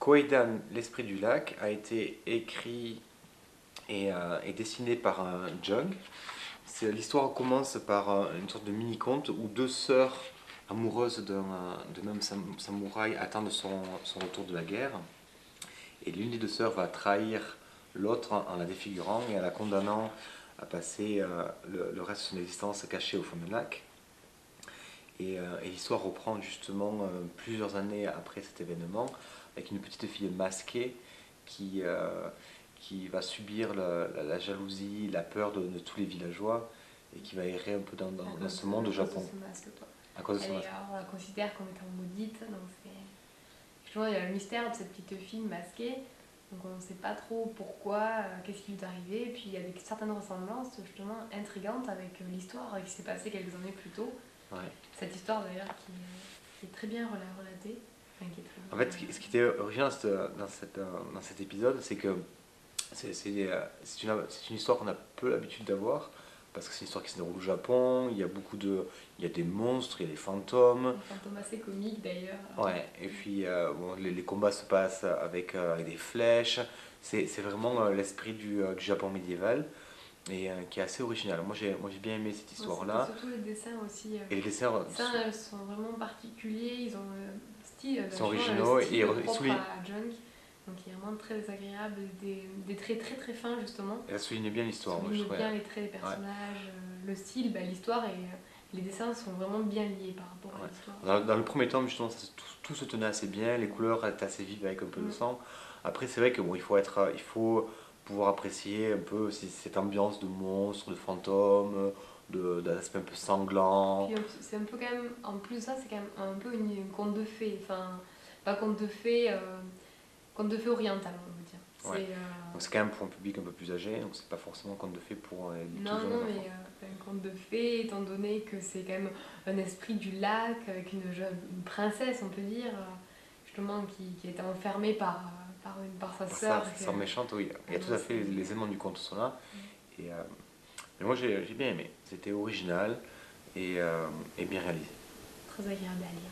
Koaidan, l'esprit du lac, a été écrit et dessiné par Jung. L'histoire commence par une sorte de mini-conte où deux sœurs amoureuses de même samouraï attendent son retour de la guerre. Et l'une des deux sœurs va trahir l'autre en la défigurant et en la condamnant à passer le reste de son existence cachée au fond du lac. Et l'histoire reprend justement plusieurs années après cet événement avec une petite fille masquée qui, qui va subir la jalousie, la peur de tous les villageois et qui va errer un peu dans ce monde au Japon. À cause de ce masque. On la considère comme étant maudite, donc c'est... Justement, il y a le mystère de cette petite fille masquée, donc on ne sait pas trop pourquoi, qu'est-ce qui lui est arrivé, et puis il y a certaines ressemblances justement intrigantes avec l'histoire qui s'est passée quelques années plus tôt. Ouais. Cette histoire d'ailleurs qui est très bien relatée. Enfin, qui est très bien... En fait, ce qui était original dans cet épisode, c'est que c'est une histoire qu'on a peu l'habitude d'avoir, parce que c'est une histoire qui se déroule au Japon, il y a des monstres, il y a des fantômes. Des fantômes assez comiques d'ailleurs. Ouais, et puis bon, les combats se passent avec des flèches, c'est vraiment l'esprit du Japon médiéval, et qui est assez original. Moi j'ai bien aimé cette histoire-là. Surtout les dessins aussi. Et les dessins sont vraiment particuliers, ils ont un style, sont originaux et propre soulignent. à Junk. Donc il est vraiment très agréable, des traits très très fins justement. Et ça souligne bien l'histoire. Ça souligne bien les traits des personnages, le style, l'histoire et les dessins sont vraiment bien liés par rapport à l'histoire. Dans le premier tome justement tout se tenait assez bien, les couleurs étaient assez vives avec un peu de sang. Après c'est vrai que bon, il faut pouvoir apprécier un peu cette ambiance de monstres, de fantômes, d'aspect un peu sanglant. C'est un peu quand même, en plus de ça c'est quand même un peu une conte de fées, enfin pas conte de fées oriental on veut dire. Ouais. Donc c'est quand même pour un public un peu plus âgé, donc c'est pas forcément un conte de fées pour les non, mais un conte de fées, étant donné que c'est quand même un esprit du lac, avec une princesse, on peut dire, justement, qui était enfermée par sa sœur. Sa méchante, oui. Il y a tout à fait les éléments du conte sont là. Et, mais moi j'ai bien aimé. C'était original et bien réalisé. Très agréable à lire.